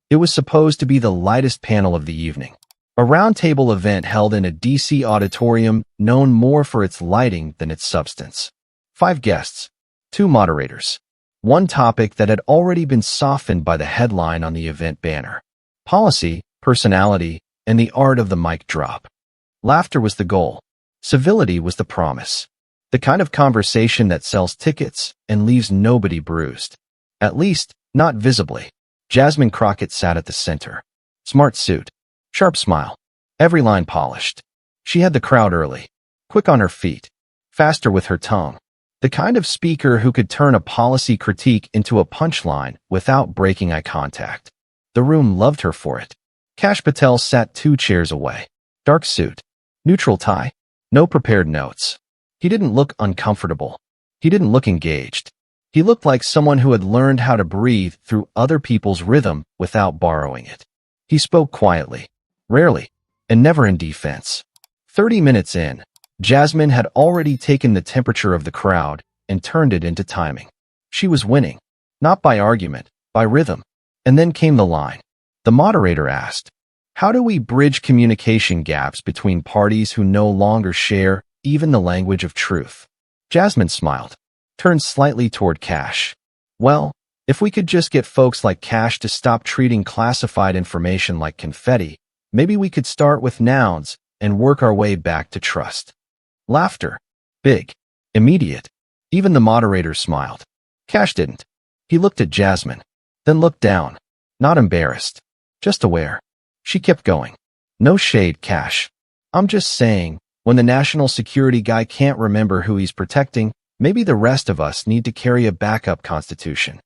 It was supposed to be the lightest panel of the evening. A roundtable event held in a DC auditorium known more for its lighting than its substance. 5 guests, 2 moderators. One topic that had already been softened by the headline on the event banner. Policy, personality, and the art of the mic drop. Laughter was the goal. Civility was the promise. The kind of conversation that sells tickets and leaves nobody bruised. At least, not visibly. Jasmine Crockett sat at the center. Smart suit. Sharp smile. Every line polished. She had the crowd early. Quick on her feet. Faster with her tongue. The kind of speaker who could turn a policy critique into a punchline without breaking eye contact. The room loved her for it. Kash Patel sat 2 chairs away. Dark suit. Neutral tie. No prepared notes. He didn't look uncomfortable. He didn't look engaged. He looked like someone who had learned how to breathe through other people's rhythm without borrowing it. He spoke quietly. Rarely, and never in defense. 30 minutes in, Jasmine had already taken the temperature of the crowd and turned it into timing. She was winning, not by argument, by rhythm. And then came the line. The moderator asked, "How do we bridge communication gaps between parties who no longer share even the language of truth?" Jasmine smiled, turned slightly toward Kash. "Well, if we could just get folks like Kash to stop treating classified information like confetti, maybe we could start with nouns and work our way back to trust." Laughter. Big. Immediate. Even the moderator smiled. Kash didn't. He looked at Jasmine, then looked down. Not embarrassed. Just aware. She kept going. "No shade, Kash. I'm just saying, when the national security guy can't remember who he's protecting, maybe the rest of us need to carry a backup constitution."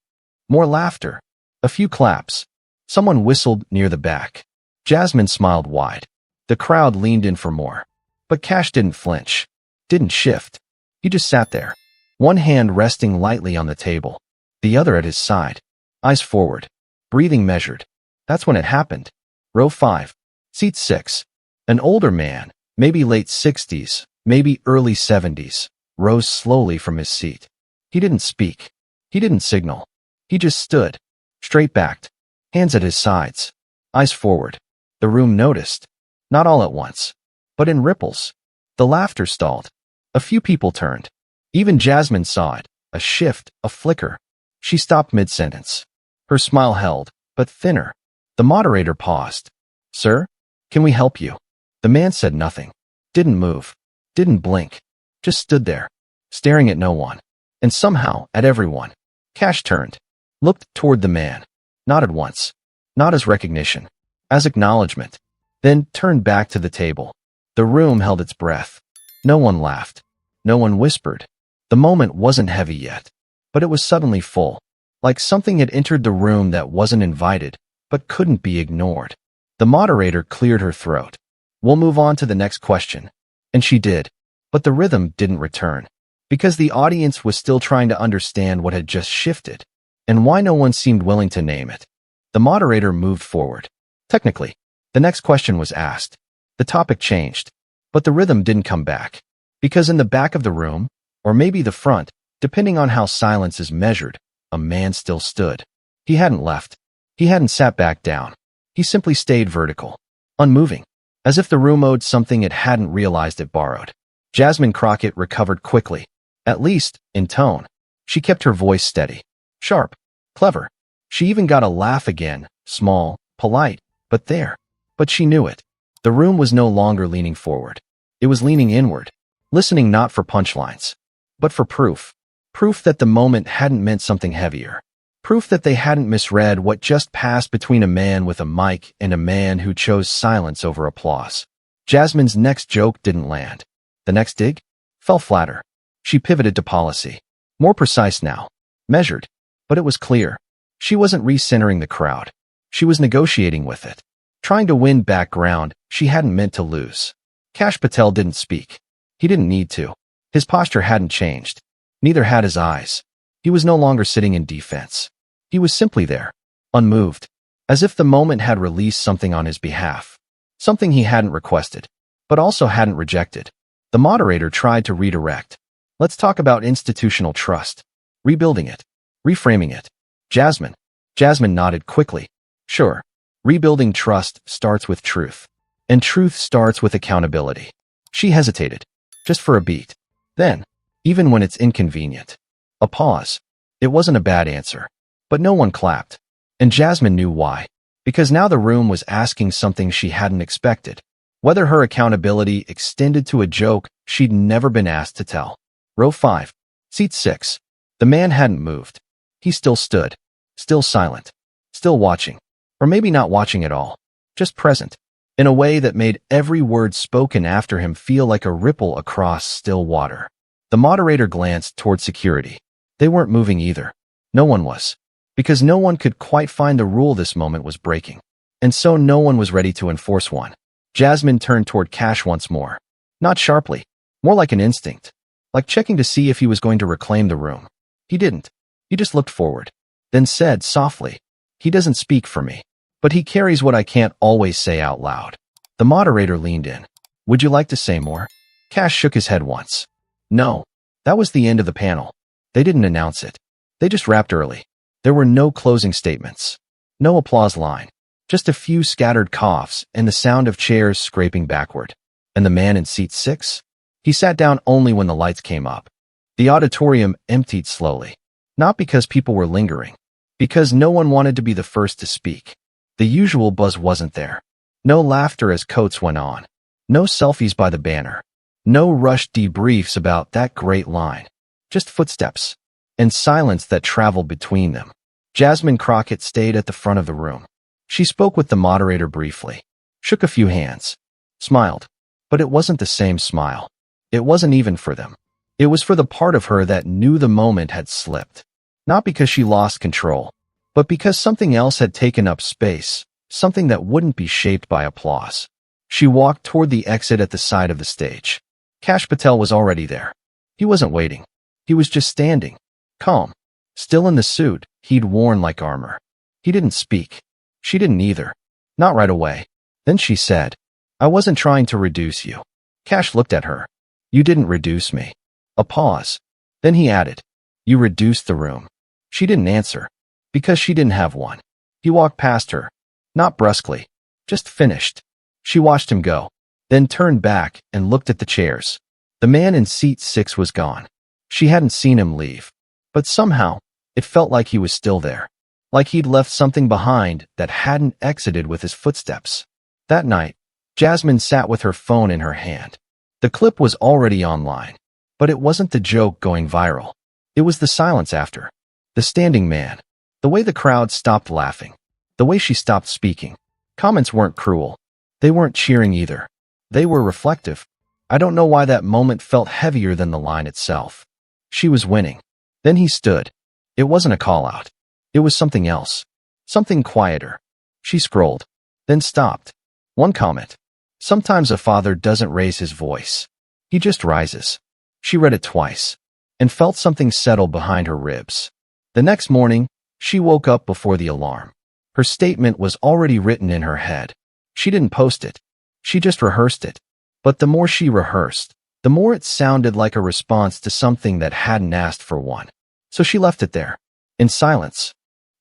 More laughter. A few claps. Someone whistled near the back. Jasmine smiled wide. The crowd leaned in for more. But Kash didn't flinch. Didn't shift. He just sat there. One hand resting lightly on the table. The other at his side. Eyes forward. Breathing measured. That's when it happened. Row 5. Seat 6. An older man, maybe late 60s, maybe early 70s, rose slowly from his seat. He didn't speak. He didn't signal. He just stood. Straight-backed. Hands at his sides. Eyes forward. The room noticed. Not all at once. But in ripples. The laughter stalled. A few people turned. Even Jasmine saw it. A shift, a flicker. She stopped mid-sentence. Her smile held, but thinner. The moderator paused. "Sir, can we help you?" The man said nothing. Didn't move. Didn't blink. Just stood there, staring at no one. And somehow, at everyone. Kash turned. Looked toward the man. Nodded once. Not as recognition. As acknowledgement. Then turned back to the table. The room held its breath. No one laughed. No one whispered. The moment wasn't heavy yet. But it was suddenly full. Like something had entered the room that wasn't invited, but couldn't be ignored. The moderator cleared her throat. "We'll move on to the next question." And she did. But the rhythm didn't return. Because the audience was still trying to understand what had just shifted. And why no one seemed willing to name it. The moderator moved forward. Technically, the next question was asked. The topic changed. But the rhythm didn't come back. Because in the back of the room, or maybe the front, depending on how silence is measured, a man still stood. He hadn't left. He hadn't sat back down. He simply stayed vertical. Unmoving. As if the room owed something it hadn't realized it borrowed. Jasmine Crockett recovered quickly. At least, in tone. She kept her voice steady. Sharp. Clever. She even got a laugh again. Small. Polite. But there. But she knew it. The room was no longer leaning forward. It was leaning inward. Listening not for punchlines. But for proof. Proof that the moment hadn't meant something heavier. Proof that they hadn't misread what just passed between a man with a mic and a man who chose silence over applause. Jasmine's next joke didn't land. The next dig? Fell flatter. She pivoted to policy. More precise now. Measured. But it was clear. She wasn't recentering the crowd. She was negotiating with it. Trying to win back ground she hadn't meant to lose. Kash Patel didn't speak. He didn't need to. His posture hadn't changed. Neither had his eyes. He was no longer sitting in defense. He was simply there, unmoved, as if the moment had released something on his behalf. Something he hadn't requested, but also hadn't rejected. The moderator tried to redirect. "Let's talk about institutional trust. Rebuilding it. Reframing it." Jasmine nodded quickly. "Sure. Rebuilding trust starts with truth. And truth starts with accountability. She hesitated, just for a beat. Then, even when it's inconvenient, a pause. It wasn't a bad answer. But no one clapped. And Jasmine knew why. Because now the room was asking something she hadn't expected. Whether her accountability extended to a joke she'd never been asked to tell. Row 5. Seat 6. The man hadn't moved. He still stood. Still silent. Still watching. Or maybe not watching at all. Just present. In a way that made every word spoken after him feel like a ripple across still water. The moderator glanced toward security. They weren't moving either. No one was. Because no one could quite find the rule this moment was breaking. And so no one was ready to enforce one. Jasmine turned toward Kash once more. Not sharply. More like an instinct. Like checking to see if he was going to reclaim the room. He didn't. He just looked forward. Then said softly, "He doesn't speak for me. But he carries what I can't always say out loud." The moderator leaned in. "Would you like to say more?" Kash shook his head once. No. That was the end of the panel. They didn't announce it. They just wrapped early. There were no closing statements. No applause line. Just a few scattered coughs and the sound of chairs scraping backward. And the man in seat 6? He sat down only when the lights came up. The auditorium emptied slowly. Not because people were lingering. Because no one wanted to be the first to speak. The usual buzz wasn't there. No laughter as coats went on. No selfies by the banner. No rushed debriefs about that great line. Just footsteps. And silence that traveled between them. Jasmine Crockett stayed at the front of the room. She spoke with the moderator briefly. Shook a few hands. Smiled. But it wasn't the same smile. It wasn't even for them. It was for the part of her that knew the moment had slipped. Not because she lost control. But because something else had taken up space. Something that wouldn't be shaped by applause. She walked toward the exit at the side of the stage. Kash Patel was already there. He wasn't waiting. He was just standing. Calm. Still in the suit he'd worn like armor. He didn't speak. She didn't either. Not right away. Then she said, "I wasn't trying to reduce you." Kash looked at her. "You didn't reduce me." A pause. Then he added, "You reduced the room." She didn't answer. Because she didn't have one. He walked past her. Not brusquely. Just finished. She watched him go. Then turned back and looked at the chairs. The man in seat 6 was gone. She hadn't seen him leave. But somehow, it felt like he was still there. Like he'd left something behind that hadn't exited with his footsteps. That night, Jasmine sat with her phone in her hand. The clip was already online. But it wasn't the joke going viral. It was the silence after. The standing man. The way the crowd stopped laughing. The way she stopped speaking. Comments weren't cruel. They weren't cheering either. They were reflective. I don't know why that moment felt heavier than the line itself. She was winning. Then he stood. It wasn't a call-out. It was something else. Something quieter. She scrolled. Then stopped. One comment. Sometimes a father doesn't raise his voice. He just rises. She read it twice. And felt something settle behind her ribs. The next morning, she woke up before the alarm. Her statement was already written in her head. She didn't post it. She just rehearsed it. But the more she rehearsed, the more it sounded like a response to something that hadn't asked for one. So she left it there. In silence.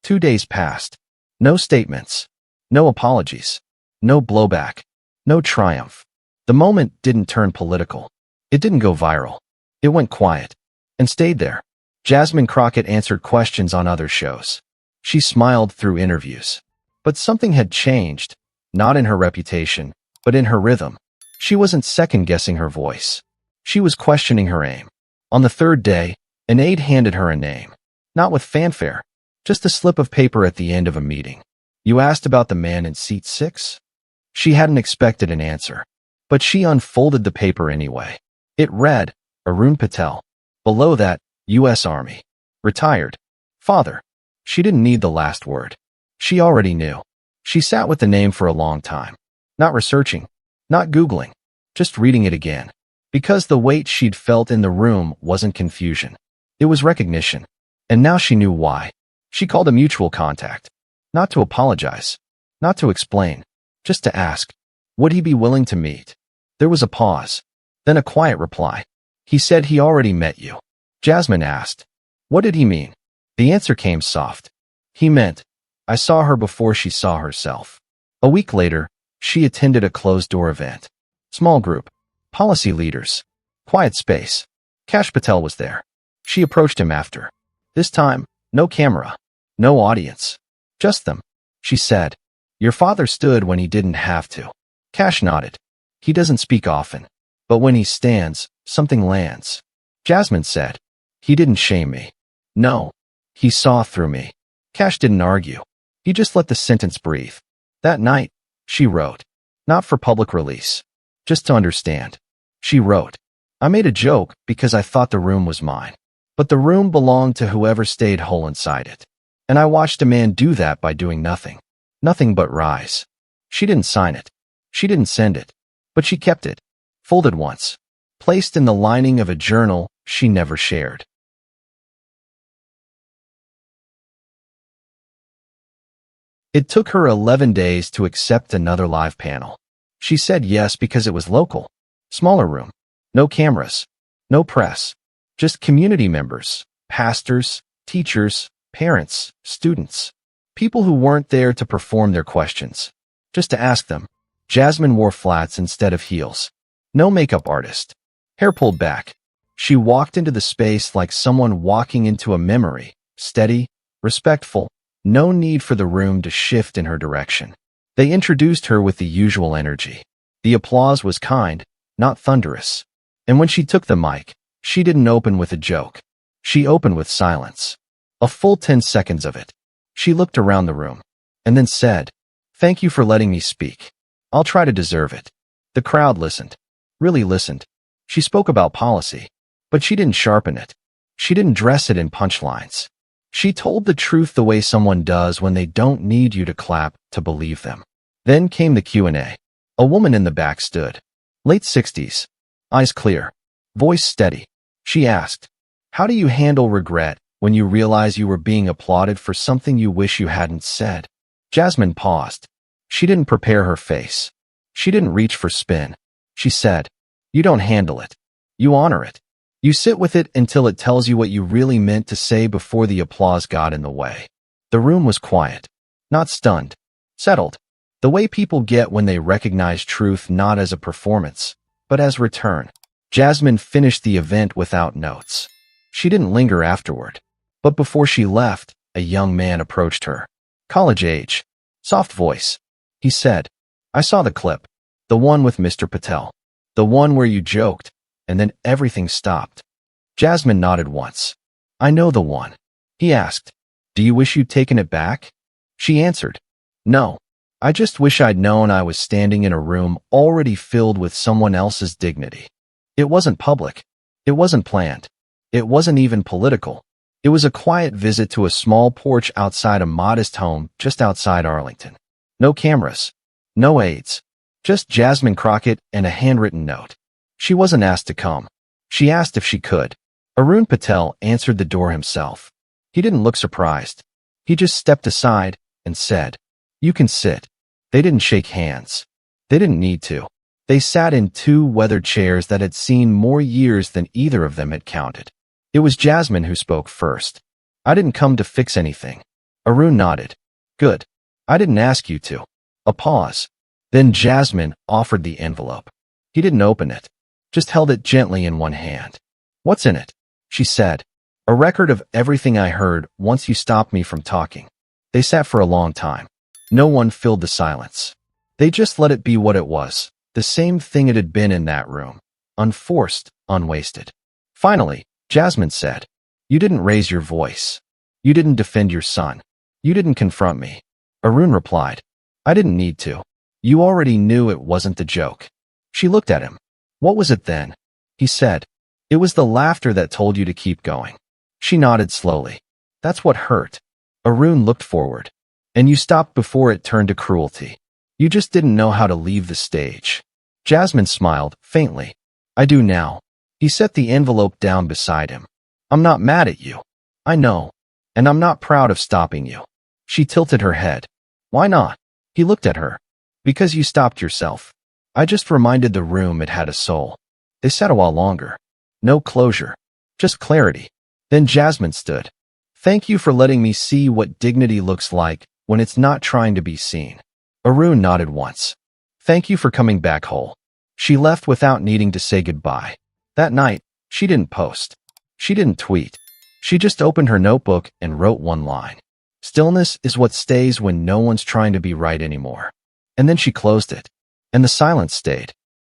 2 days passed. No statements. No apologies. No blowback. No triumph. The moment didn't turn political. It didn't go viral. It went quiet. And stayed there. Jasmine Crockett answered questions on other shows. She smiled through interviews. But something had changed. Not in her reputation, but in her rhythm. She wasn't second-guessing her voice. She was questioning her aim. On the 3rd day, an aide handed her a name. Not with fanfare. Just a slip of paper at the end of a meeting. "You asked about the man in seat 6? She hadn't expected an answer. But she unfolded the paper anyway. It read, Arun Patel. Below that, U.S. Army. Retired. Father. She didn't need the last word. She already knew. She sat with the name for a long time. Not researching. Not Googling. Just reading it again. Because the weight she'd felt in the room wasn't confusion. It was recognition. And now she knew why. She called a mutual contact. Not to apologize. Not to explain. Just to ask. Would he be willing to meet? There was a pause. Then a quiet reply. He said he already met you. Jasmine asked. What did he mean? The answer came soft. He meant, I saw her before she saw herself. A week later, she attended a closed-door event. Small group. Policy leaders. Quiet space. Kash Patel was there. She approached him after. This time, no camera. No audience. Just them. She said, "Your father stood when he didn't have to." Kash nodded. He doesn't speak often. But when he stands, something lands. Jasmine said, "He didn't shame me. No. He saw through me." Kash didn't argue. He just let the sentence breathe. That night, she wrote. Not for public release. Just to understand. She wrote, "I made a joke because I thought the room was mine. But the room belonged to whoever stayed whole inside it. And I watched a man do that by doing nothing. Nothing but rise." She didn't sign it. She didn't send it. But she kept it. Folded once. Placed in the lining of a journal she never shared. It took her 11 days to accept another live panel. She said yes because it was local. Smaller room. No cameras. No press. Just community members, pastors, teachers, parents, students. People who weren't there to perform their questions. Just to ask them. Jasmine wore flats instead of heels. No makeup artist. Hair pulled back. She walked into the space like someone walking into a memory. Steady, respectful. No need for the room to shift in her direction. They introduced her with the usual energy. The applause was kind, not thunderous. And when she took the mic, she didn't open with a joke. She opened with silence. A full 10 seconds of it. She looked around the room. And then said, "Thank you for letting me speak. I'll try to deserve it." The crowd listened. Really listened. She spoke about policy. But she didn't sharpen it. She didn't dress it in punchlines. She told the truth the way someone does when they don't need you to clap to believe them. Then came the Q&A. A woman in the back stood. Late 60s. Eyes clear. Voice steady. She asked, "How do you handle regret when you realize you were being applauded for something you wish you hadn't said?" Jasmine paused. She didn't prepare her face. She didn't reach for spin. She said, "You don't handle it. You honor it. You sit with it until it tells you what you really meant to say before the applause got in the way." The room was quiet. Not stunned. Settled. The way people get when they recognize truth not as a performance, but as return. Jasmine finished the event without notes. She didn't linger afterward. But before she left, a young man approached her. College age. Soft voice. He said, "I saw the clip. The one with Mr. Patel. The one where you joked, and then everything stopped." Jasmine nodded once. "I know the one." He asked, "Do you wish you'd taken it back?" She answered, "No. I just wish I'd known I was standing in a room already filled with someone else's dignity." It wasn't public. It wasn't planned. It wasn't even political. It was a quiet visit to a small porch outside a modest home just outside Arlington. No cameras. No aides. Just Jasmine Crockett and a handwritten note. She wasn't asked to come. She asked if she could. Arun Patel answered the door himself. He didn't look surprised. He just stepped aside and said, "You can sit." They didn't shake hands. They didn't need to. They sat in two weathered chairs that had seen more years than either of them had counted. It was Jasmine who spoke first. "I didn't come to fix anything." Arun nodded. "Good. I didn't ask you to." A pause. Then Jasmine offered the envelope. He didn't open it. Just held it gently in one hand. "What's in it?" she said. "A record of everything I heard once you stopped me from talking." They sat for a long time. No one filled the silence. They just let it be what it was, the same thing it had been in that room. Unforced, unwasted. Finally, Jasmine said, "You didn't raise your voice. You didn't defend your son. You didn't confront me." Arun replied, "I didn't need to. You already knew it wasn't the joke." She looked at him. "What was it then?" He said, "It was the laughter that told you to keep going." She nodded slowly. "That's what hurt." Arun looked forward. "And you stopped before it turned to cruelty. You just didn't know how to leave the stage." Jasmine smiled, faintly. "I do now." He set the envelope down beside him. "I'm not mad at you. I know. And I'm not proud of stopping you." She tilted her head. "Why not?" He looked at her. "Because you stopped yourself. I just reminded the room it had a soul." They sat a while longer. No closure. Just clarity. Then Jasmine stood. "Thank you for letting me see what dignity looks like when it's not trying to be seen." Arun nodded once. Thank you for coming back whole. She left without needing to say goodbye. That night, she didn't post. She didn't tweet. She just opened her notebook and wrote one line. Stillness is what stays when no one's trying to be right anymore. And then she closed it. And the silence stayed.